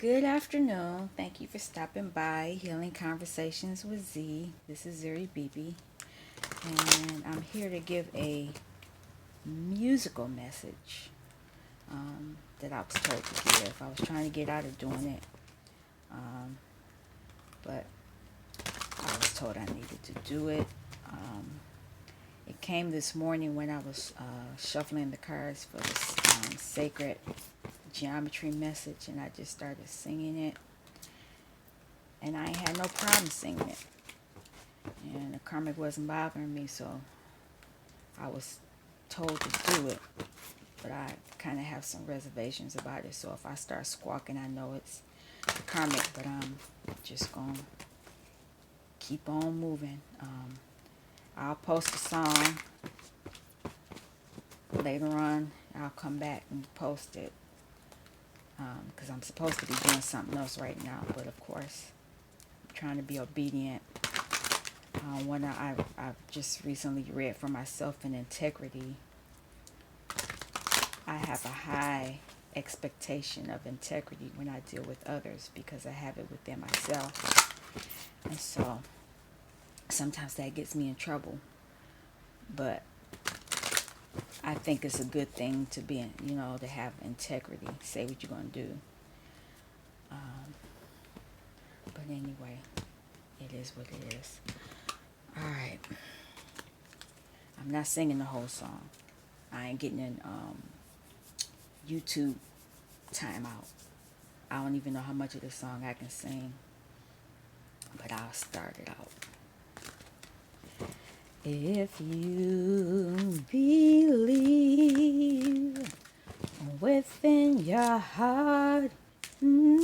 Good afternoon. Thank you for stopping by Healing Conversations with Z. This is Zuri Bibi, and I'm here to give a musical message that I was told to give. I was trying to get out of doing it, um, but I was told I needed to do it. Um, it came this morning when I was shuffling the cards for this sacred geometry message, and I just started singing it, and I had no problem singing it. And the karmic wasn't bothering me, so I was told to do it, but I kind of have some reservations about it. So if I start squawking, I know it's the karmic, but I'm just gonna keep on moving. I'll post a song later on. I'll come back and post it because I'm supposed to be doing something else right now, but of course I'm trying to be obedient. When I've just recently read for myself in integrity, I have a high expectation of integrity when I deal with others because I have it within myself. And so sometimes that gets me in trouble. But I think it's a good thing to be, to have integrity, say what you're going to do. Um, but anyway, it is what it is. All right. I'm not singing the whole song. I ain't getting in YouTube timeout. I don't even know how much of this song I can sing, but I'll start it out. If you believe within your heart, mm,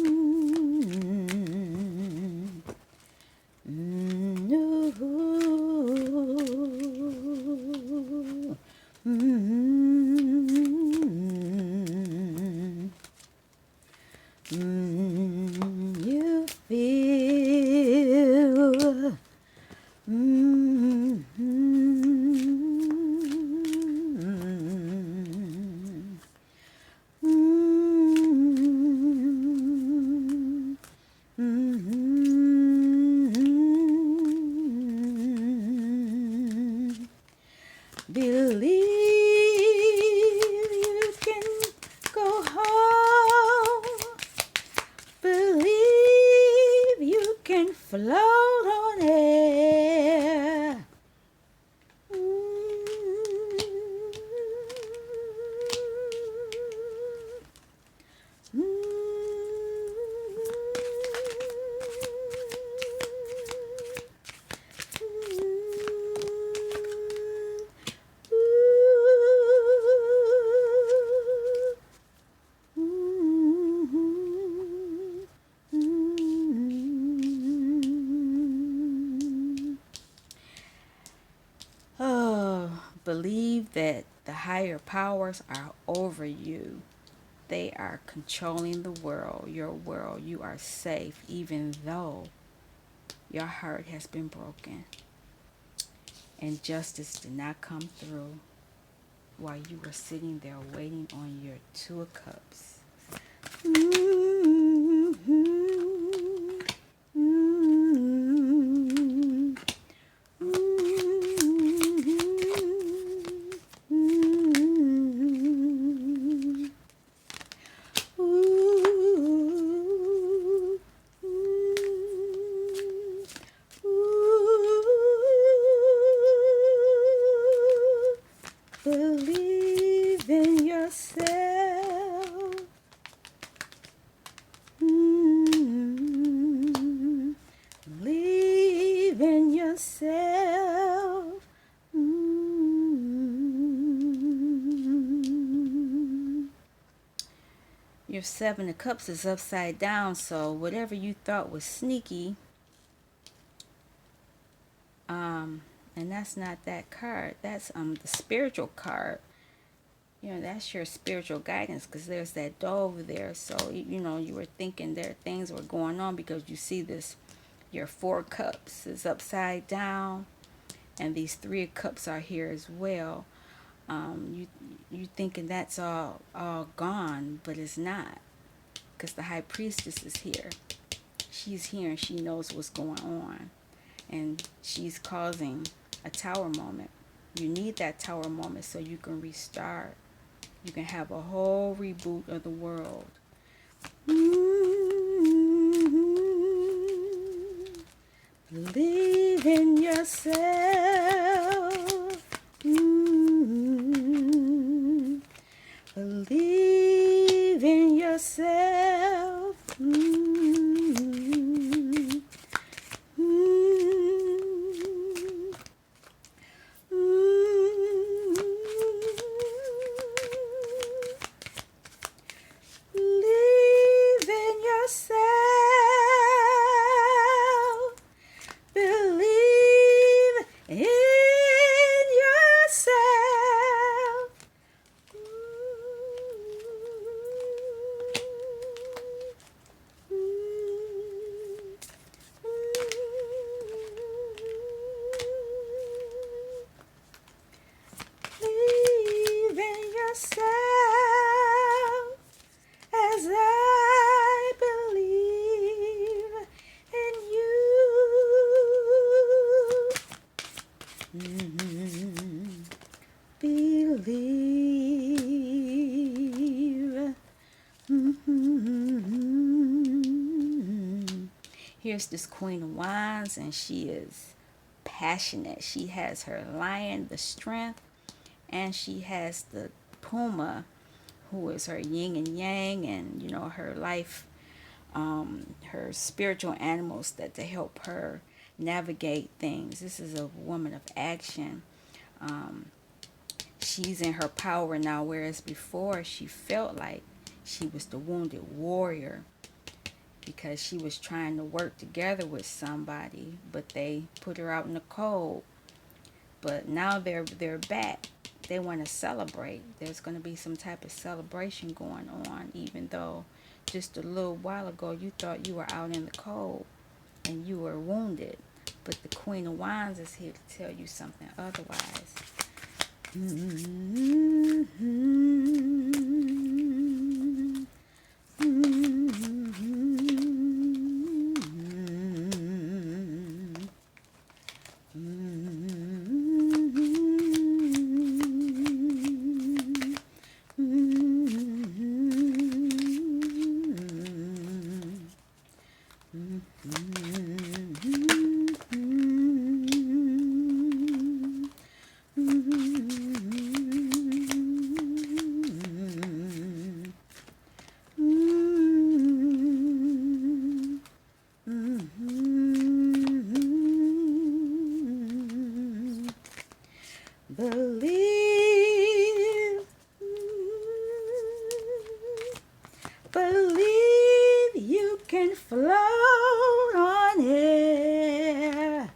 mm, ooh, mm, you feel, mm, believe you can go home. Believe you can float on air. Oh, believe that the higher powers are over you. They are controlling the world, your world. You are safe, even though your heart has been broken and justice did not come through while you were sitting there waiting on your two of cups. Believe in yourself. Believe in yourself. Your Seven of Cups is upside down, so whatever you thought was sneaky, and that's not that card. That's the spiritual card. That's your spiritual guidance because there's that door over there. So you were thinking there things were going on because you see this. Your Four Cups is upside down, and these Three of Cups are here as well. You thinking that's all gone, but it's not. because the high priestess is here. She's here and she knows what's going on. And she's causing a tower moment. You need that tower moment so you can restart. You can have a whole reboot of the world. Believe in yourself. Believe in yourself. Believe in yourself. Believe in yourself. Believe in yourself as I believe in you. Believe. Here's this Queen of Wands, and she is passionate. She has her lion, the strength, and she has the puma, who is her yin and yang, and her life, her spiritual animals that to help her navigate things. This is a woman of action. She's in her power now, whereas before she felt like she was the wounded warrior because she was trying to work together with somebody, but they put her out in the cold. But now they're back. They want to celebrate. There's going to be some type of celebration going on, even though just a little while ago you thought you were out in the cold and you were wounded. But the Queen of Wands is here to tell you something otherwise. Believe, believe you can float on air.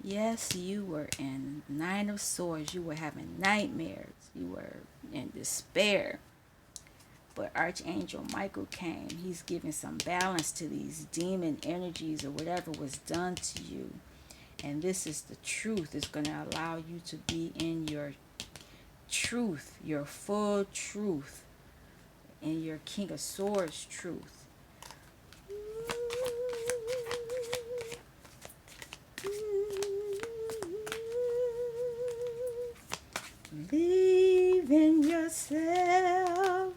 Yes, you were in Nine of Swords. You were having nightmares. You were in despair. But Archangel Michael came. He's giving some balance to these demon energies or whatever was done to you. And this is the truth. It's going to allow you to be in your truth, your full truth, and your King of Swords truth. Believe in yourself.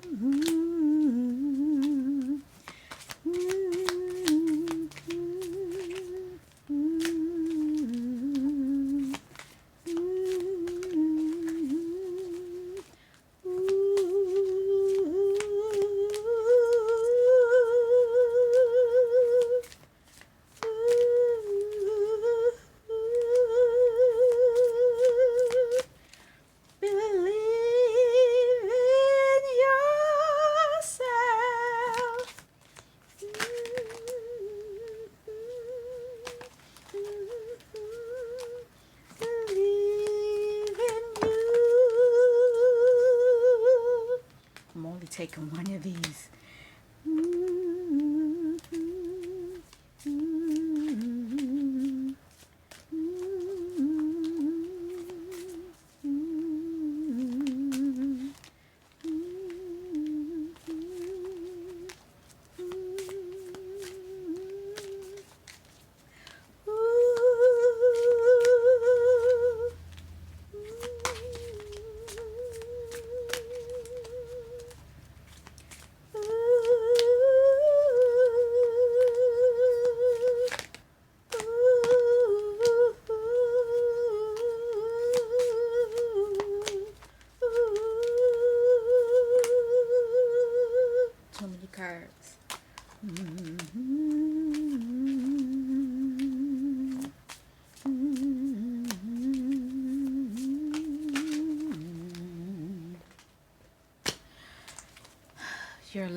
Taking one of these.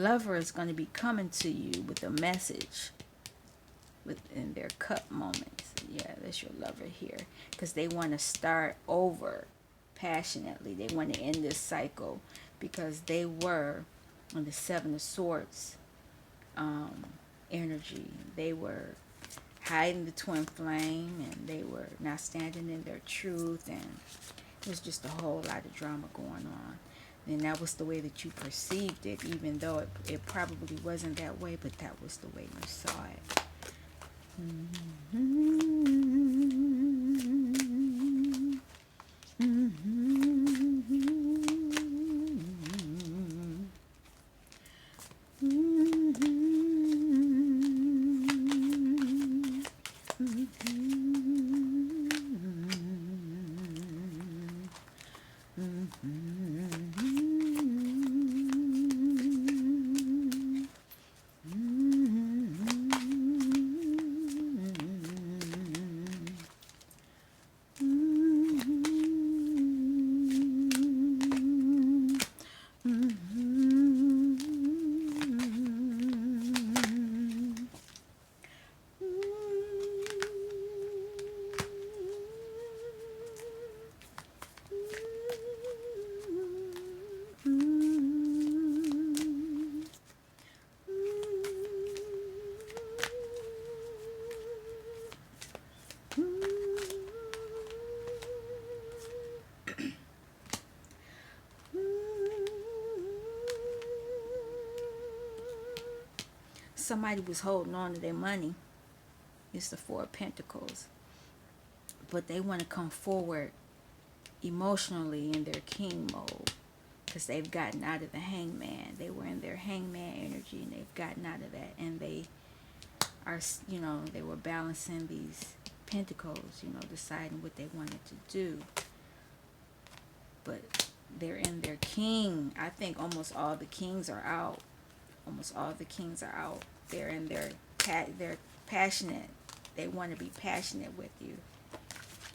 lover is going to be coming to you with a message within their cup moments. Yeah, that's your lover here. Because they want to start over passionately. They want to end this cycle because they were on the Seven of Swords energy. They were hiding the twin flame, and they were not standing in their truth, and it was just a whole lot of drama going on. And that was the way that you perceived it, even though it probably wasn't that way, but that was the way you saw it. Somebody was holding on to their money. It's the Four of Pentacles. But they want to come forward emotionally in their king mode because they've gotten out of the hangman. They were in their hangman energy, and they've gotten out of that. And they are, they were balancing these pentacles, deciding what they wanted to do. But they're in their king. I think almost all the kings are out. Almost all the kings are out. They're in they're passionate. They want to be passionate with you.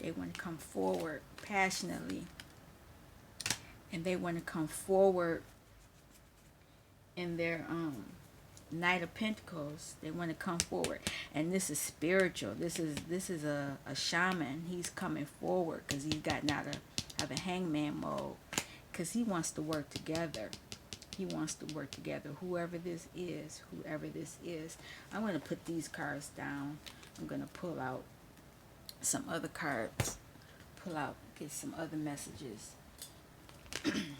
They want to come forward passionately. And they want to come forward in their Knight of Pentacles. They want to come forward. And this is spiritual. This is a shaman. He's coming forward because he's gotten out of a hangman mode. Because he wants to work together. He wants to work together. Whoever this is. I'm going to put these cards down. I'm going to pull out some other cards. Get some other messages.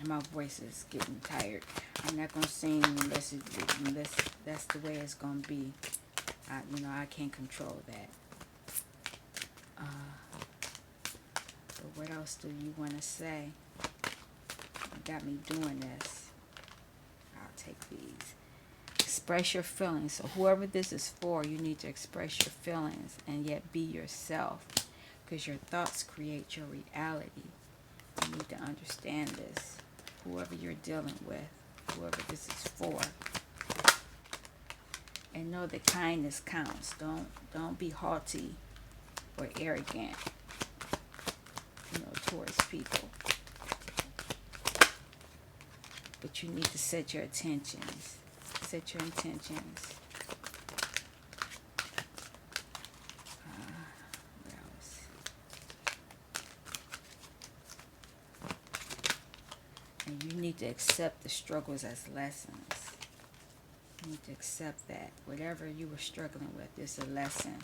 My voice is getting tired. I'm not going to sing unless that's the way it's going to be. I can't control that. But what else do you want to say? You got me doing this. I'll take these. Express your feelings. So whoever this is for, you need to express your feelings and yet be yourself. Because your thoughts create your reality. You need to understand this. Whoever you're dealing with, whoever this is for. And know that kindness counts. Don't be haughty or arrogant, towards people. But you need to set your intentions. Set your intentions. What else? And you need to accept the struggles as lessons. You need to accept that. Whatever you were struggling with is a lesson.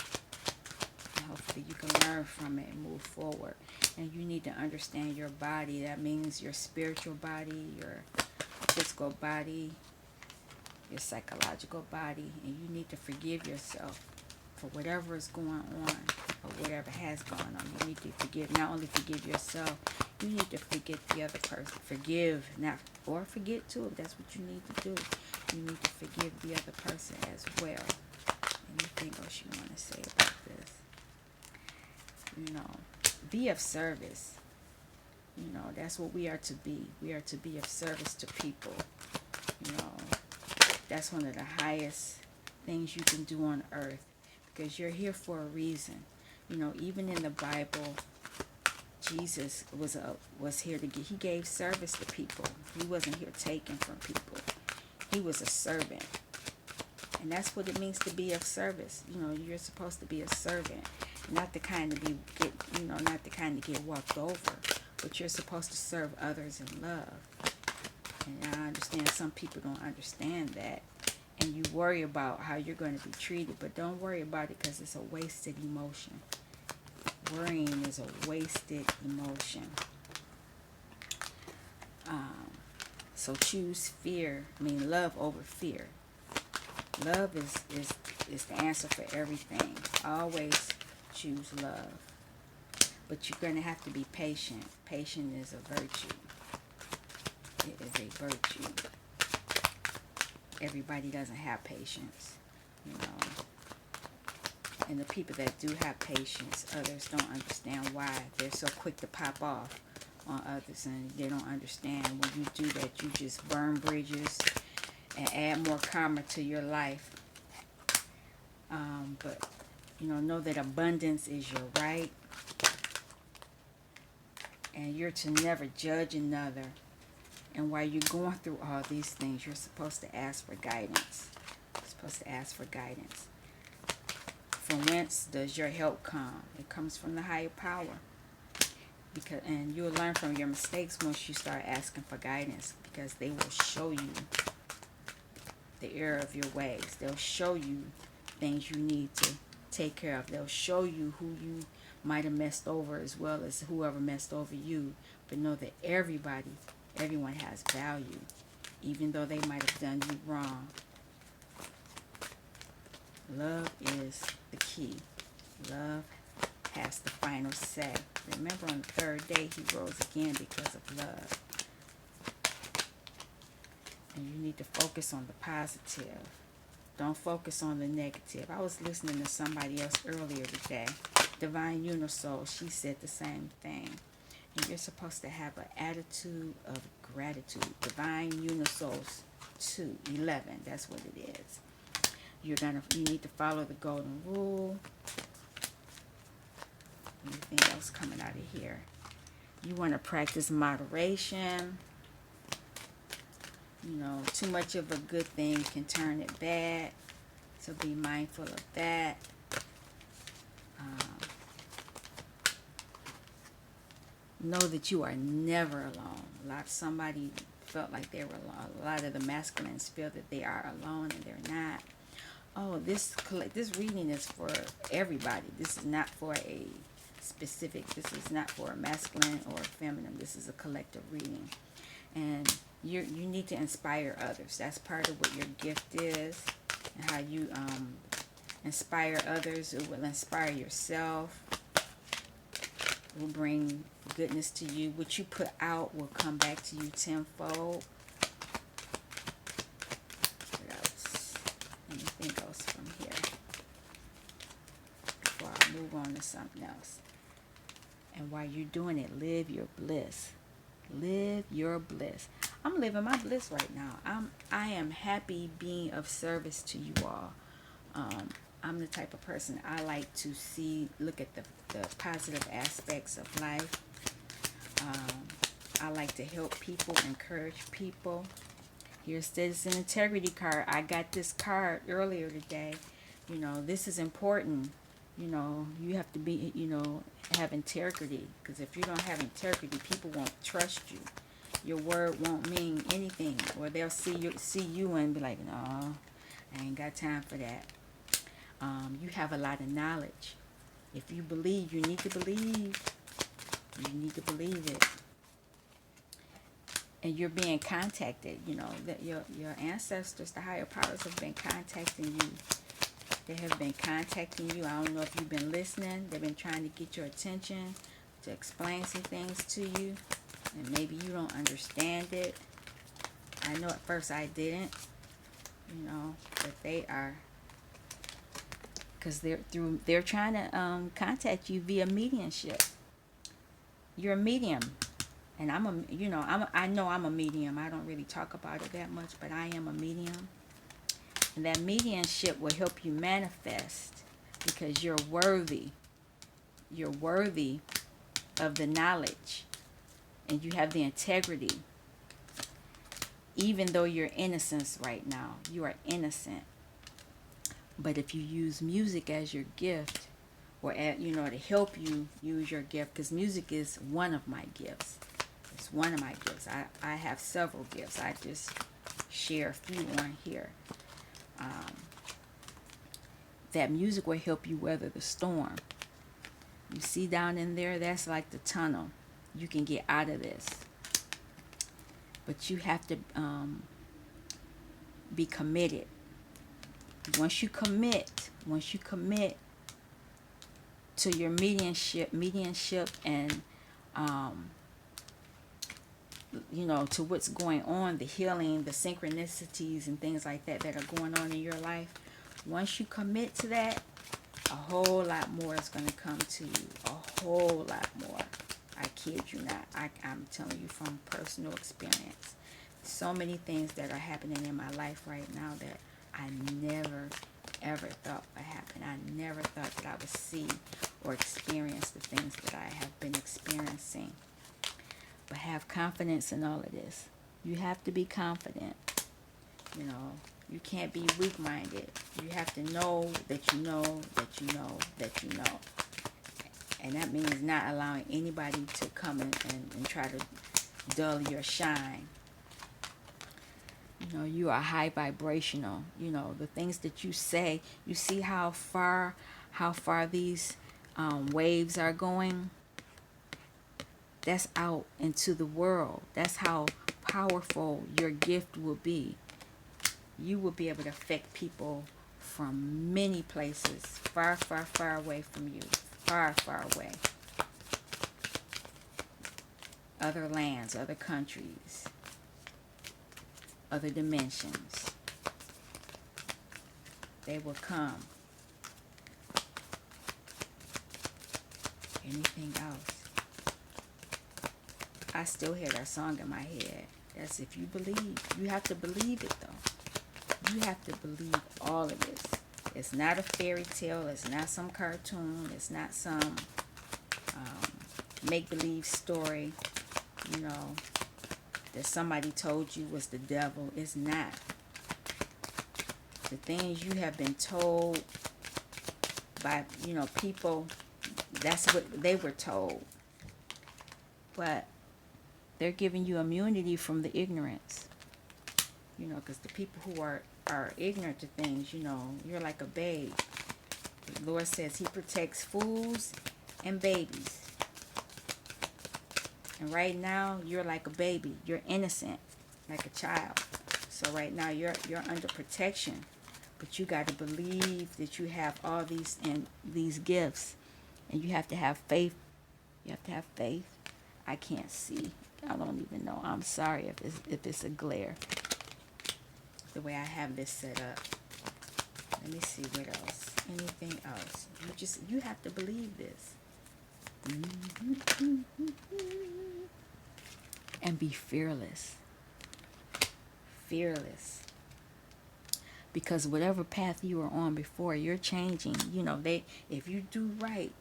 And hopefully you can learn from it and move forward. And you need to understand your body. That means your spiritual body, your physical body, your psychological body, and you need to forgive yourself for whatever is going on or whatever has gone on. You need to not only forgive yourself, you need to forget the other person. Forgive, not or forget too, if that's what you need to do. You need to forgive the other person as well. Anything else you want to say about this? Be of service. That's what we are to be. We are to be of service to people. That's one of the highest things you can do on earth, because you're here for a reason. Even in the Bible, Jesus was here he gave service to people. He wasn't here taking from people. He was a servant. And that's what it means to be of service. You're supposed to be a servant. Not the kind to not the kind to get walked over. But you're supposed to serve others in love. And I understand some people don't understand that. And you worry about how you're going to be treated. But don't worry about it, because it's a wasted emotion. Worrying is a wasted emotion. So choose love over fear. Love is the answer for everything. Always choose love. But you're going to have to be patient. Patience is a virtue. It is a virtue. Everybody doesn't have patience, And the people that do have patience, others don't understand why they're so quick to pop off on others, and they don't understand when you do that, you just burn bridges and add more karma to your life. But know that abundance is your right, and you're to never judge another. And while you're going through all these things, you're supposed to ask for guidance. You're supposed to ask for guidance. From whence does your help come? It comes from the higher power. And you'll learn from your mistakes once you start asking for guidance, because they will show you the error of your ways. They'll show you things you need to take care of. They'll show you who you might have messed over, as well as whoever messed over you. But know that everyone has value, even though they might have done you wrong. Love is the key. Love has the final say. Remember, on the third day, he rose again because of love. And you need to focus on the positive. Don't focus on the negative. I was listening to somebody else earlier today, Divine Unisoul. She said the same thing. And you're supposed to have an attitude of gratitude. Divine Unisouls 2:11. That's what it is. You need to follow the golden rule. Anything else coming out of here? You want to practice moderation. Too much of a good thing can turn it bad. So be mindful of that. Know that you are never alone. Somebody felt like they were alone. A lot of the masculines feel that they are alone, and they're not. Oh, this reading is for everybody. This is not for a specific. This is not for a masculine or a feminine. This is a collective reading, and you need to inspire others. That's part of what your gift is, and how you inspire others. It will inspire yourself. It will bring goodness to you. What you put out will come back to you tenfold. What else? Anything else from here before I move on to something else? And while you're doing it, live your bliss. Live your bliss. I'm living my bliss right now. I am happy being of service to you all. I'm the type of person, I like to look at the positive aspects of life. I like to help people, encourage people. Here's Citizen Integrity card. I got this card earlier today. This is important. You have to be, have integrity. Because if you don't have integrity, people won't trust you. Your word won't mean anything. Or they'll see you and be like, no, I ain't got time for that. You have a lot of knowledge. If you believe, you need to believe. You need to believe it. And you're being contacted. That your ancestors, the higher powers, have been contacting you. They have been contacting you. I don't know if you've been listening. They've been trying to get your attention, to explain some things to you. And maybe you don't understand it. I know at first I didn't. But they are, because they're trying to contact you via mediumship. You're a medium, and I know I'm a medium. I don't really talk about it that much, but I am a medium, and that mediumship will help you manifest, because you're worthy. You're worthy of the knowledge, and you have the integrity. even though you're innocent right now, you are innocent. But if you use music as your gift, or to help you use your gift, because music is one of my gifts. It's one of my gifts. I have several gifts. I just share a few on here. That music will help you weather the storm. You see down in there, that's like the tunnel. You can get out of this. But you have to be committed. Once you commit to your mediumship and to what's going on, the healing, the synchronicities and things like that that are going on in your life, once you commit to that, a whole lot more is going to come to you. A whole lot more. I kid you not. I'm telling you from personal experience. So many things that are happening in my life right now that I never, ever thought would happen. I never thought that I would see or experience the things that I have been experiencing. But have confidence in all of this. You have to be confident. You can't be weak-minded. You have to know that you know that you know that you know. And that means not allowing anybody to come and try to dull your shine. You are high vibrational. The things that you say, you see how far these waves are going? That's out into the world. That's how powerful your gift will be. You will be able to affect people from many places, far, far, far away from you. Far, far away. Other lands, other countries, other dimensions. They will come. Anything else? I still hear that song in my head. That's if you believe. You have to believe it, though. You have to believe all of this. It's not a fairy tale. It's not some cartoon. It's not some make-believe story, that somebody told you was the devil. It's not. The things you have been told by, people, that's what they were told. But they're giving you immunity from the ignorance. Because the people who are ignorant to things, you're like a babe. The Lord says he protects fools and babies. And right now, you're like a baby. You're innocent, like a child. So right now, you're under protection. But you got to believe that you have all these gifts. And you have to have faith. You have to have faith. I can't see. I don't even know. I'm sorry if it's a glare. The way I have this set up. Let me see what else. Anything else? You have to believe this. And be fearless. Fearless. Because whatever path you were on before, you're changing. If you do right,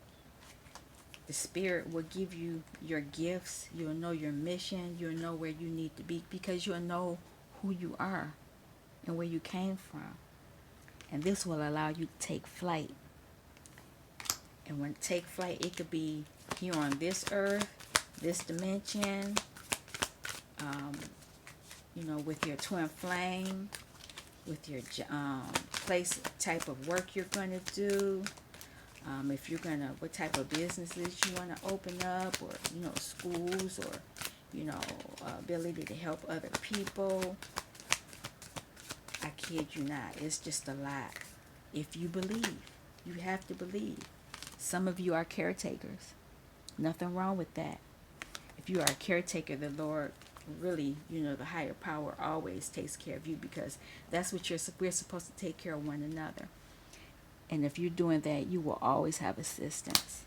the Spirit will give you your gifts. You'll know your mission. You'll know where you need to be, because you'll know who you are and where you came from. And this will allow you to take flight. And when take flight, it could be here on this earth, this dimension, with your twin flame, with your place, type of work you're going to do, if you're going to, what type of businesses you want to open up, or, schools, or, ability to help other people. I kid you not. It's just a lot. If you believe, you have to believe. Some of you are caretakers. Nothing wrong with that. If you are a caretaker, the Lord really, the higher power always takes care of you, because that's what we're supposed to take care of one another. And if you're doing that, you will always have assistance.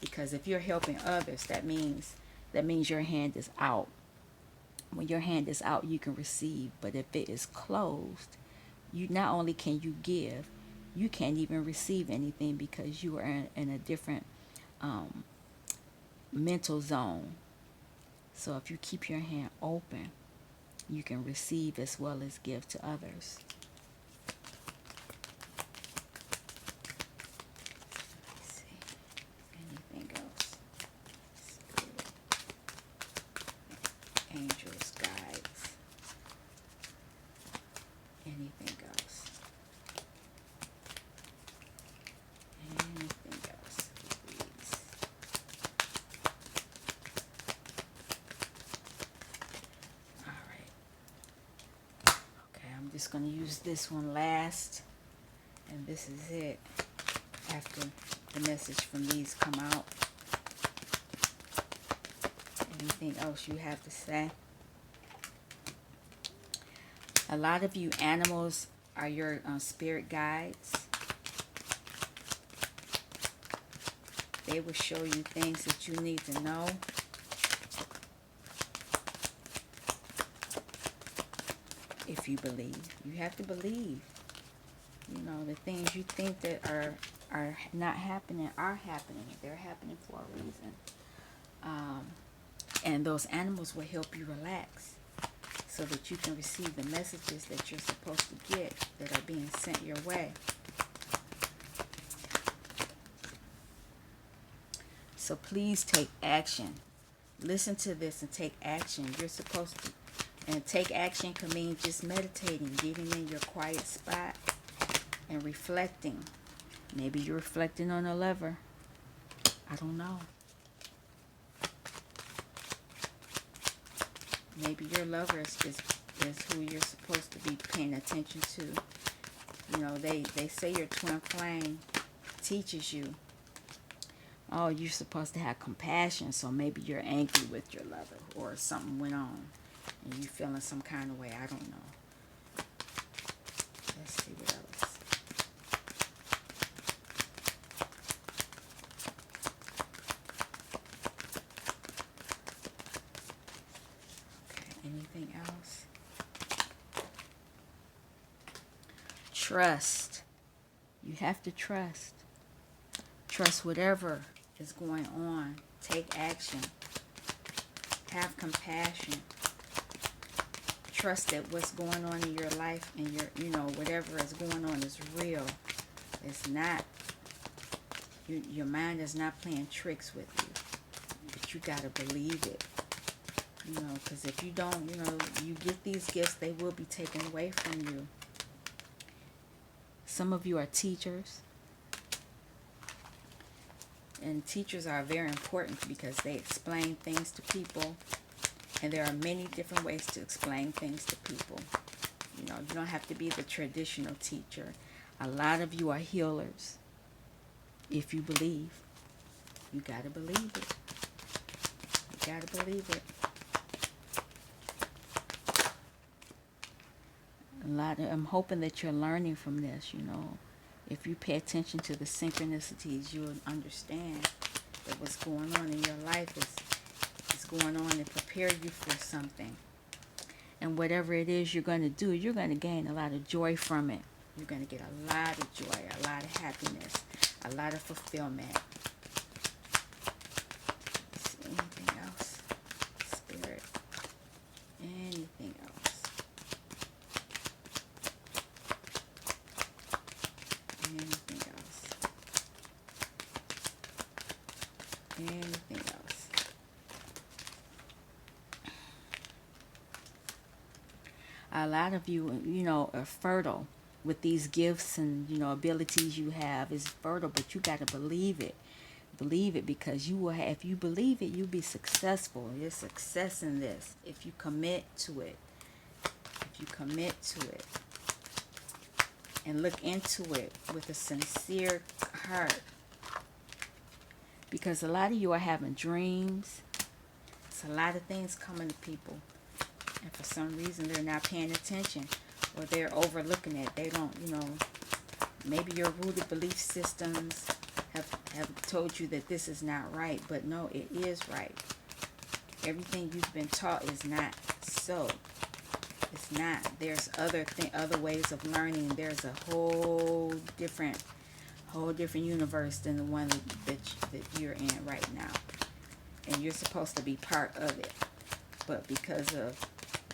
Because if you're helping others, that means your hand is out. When your hand is out, you can receive. But if it is closed, you not only can you give, you can't even receive anything, because you are in a different mental zone. So if you keep your hand open, you can receive as well as give to others. Let's see. Anything else? Spirit, angels, guides. Anything else? Anything else, please? All right. Okay, I'm just going to use this one last, and this is it. After the message from these come out, anything else you have to say? A lot of you animals are your spirit guides. They will show you things that you need to know. If you believe. You have to believe. You know, the things you think that are not happening are happening. They're happening for a reason. And those animals will help you relax so that you can receive the messages that you're supposed to get that are being sent your way. So please take action. Listen to this and take action. You're supposed to. And take action can mean just meditating, getting in your quiet spot and reflecting. Maybe you're reflecting on a lover. I don't know. Maybe your lover is who you're supposed to be paying attention to. You know, they say your twin flame teaches you, oh, you're supposed to have compassion, so maybe you're angry with your lover or something went on and you feeling some kind of way. I don't know. Let's see what else. Okay, anything else? Trust. You have to trust. Trust whatever is going on. Take action. Have compassion. Trust that what's going on in your life and whatever is going on is real. It's not, your mind is not playing tricks with you. But you got to believe it. Because if you don't, you get these gifts, they will be taken away from you. Some of you are teachers. And teachers are very important because they explain things to people. And there are many different ways to explain things to people. You don't have to be the traditional teacher. A lot of you are healers. If you believe, you got to believe it. You got to believe it. I'm hoping that you're learning from this, If you pay attention to the synchronicities, you'll understand that what's going on in your life is going on to prepare you for something. And whatever it is you're going to do, you're going to gain a lot of joy from it. You're going to get a lot of joy, a lot of happiness, a lot of fulfillment. Is anything else? Spirit. Anything else? Anything else? Anything else? A lot of you, are fertile with these gifts and, abilities you have is fertile, but you got to believe it. Believe it because you will have, if you believe it, you'll be successful. There's success in this if you commit to it. If you commit to it and look into it with a sincere heart. Because a lot of you are having dreams. It's a lot of things coming to people. And for some reason, they're not paying attention or they're overlooking it. They don't, maybe your rooted belief systems have told you that this is not right. But no, it is right. Everything you've been taught is not so. It's not. There's other ways of learning. There's a whole different universe than the one that you're in right now. And you're supposed to be part of it. But because of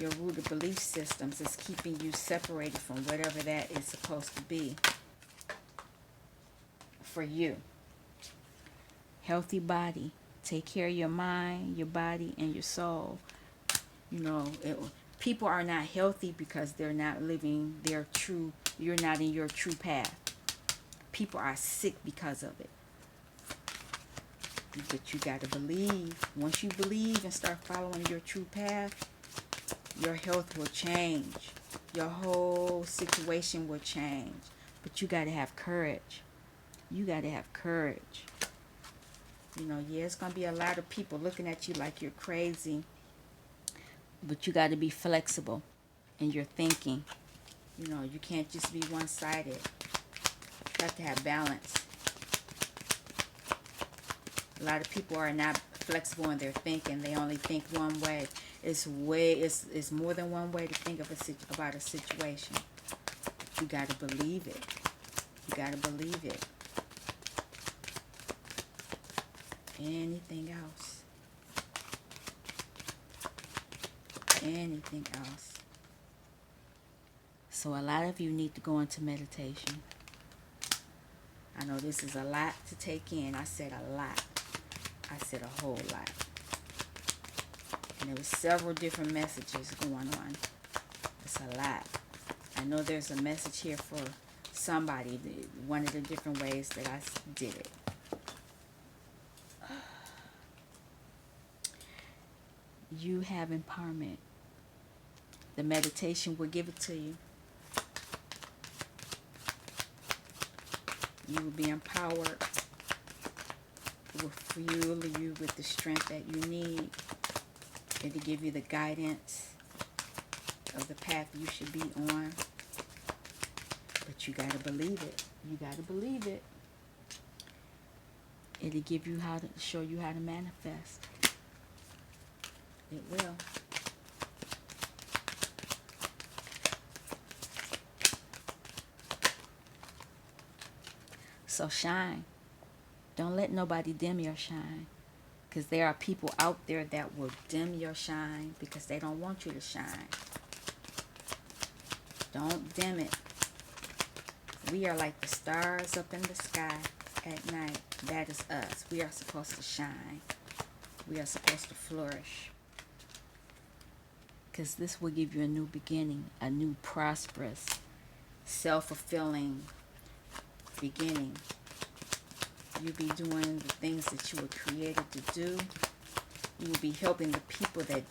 Your rooted belief systems is keeping you separated from whatever that is supposed to be for you. Healthy body. Take care of your mind, your body, and your soul. You know, people are not healthy because they're not living their true, you're not in your true path. People are sick because of it. But you got to believe. Once you believe and start following your true path, your health will change. Your whole situation will change. But you got to have courage. You got to have courage. You know, yeah, it's going to be a lot of people looking at you like you're crazy. But you got to be flexible in your thinking. You know, you can't just be one-sided. You got to have balance. A lot of people are not flexible in their thinking. They only think one way. It's more than one way to think of about a situation. You got to believe it. You got to believe it. Anything else? Anything else? So a lot of you need to go into meditation. I know this is a lot to take in. I said a lot. I said a whole lot. And there were several different messages going on. It's a lot. I know there's a message here for somebody. One of the different ways that I did it. You have empowerment. The meditation will give it to you. You will be empowered. It will fuel you with the strength that you need. It'll give you the guidance of the path you should be on. But you got to believe it. You got to believe it. It'll give you show you how to manifest. It will. So shine. Don't let nobody dim your shine. Because there are people out there that will dim your shine because they don't want you to shine. Don't dim it. We are like the stars up in the sky at night. That is us. We are supposed to shine. We are supposed to flourish. Because this will give you a new beginning, a new prosperous, self-fulfilling beginning. You'll be doing the things that you were created to do. You will be helping the people that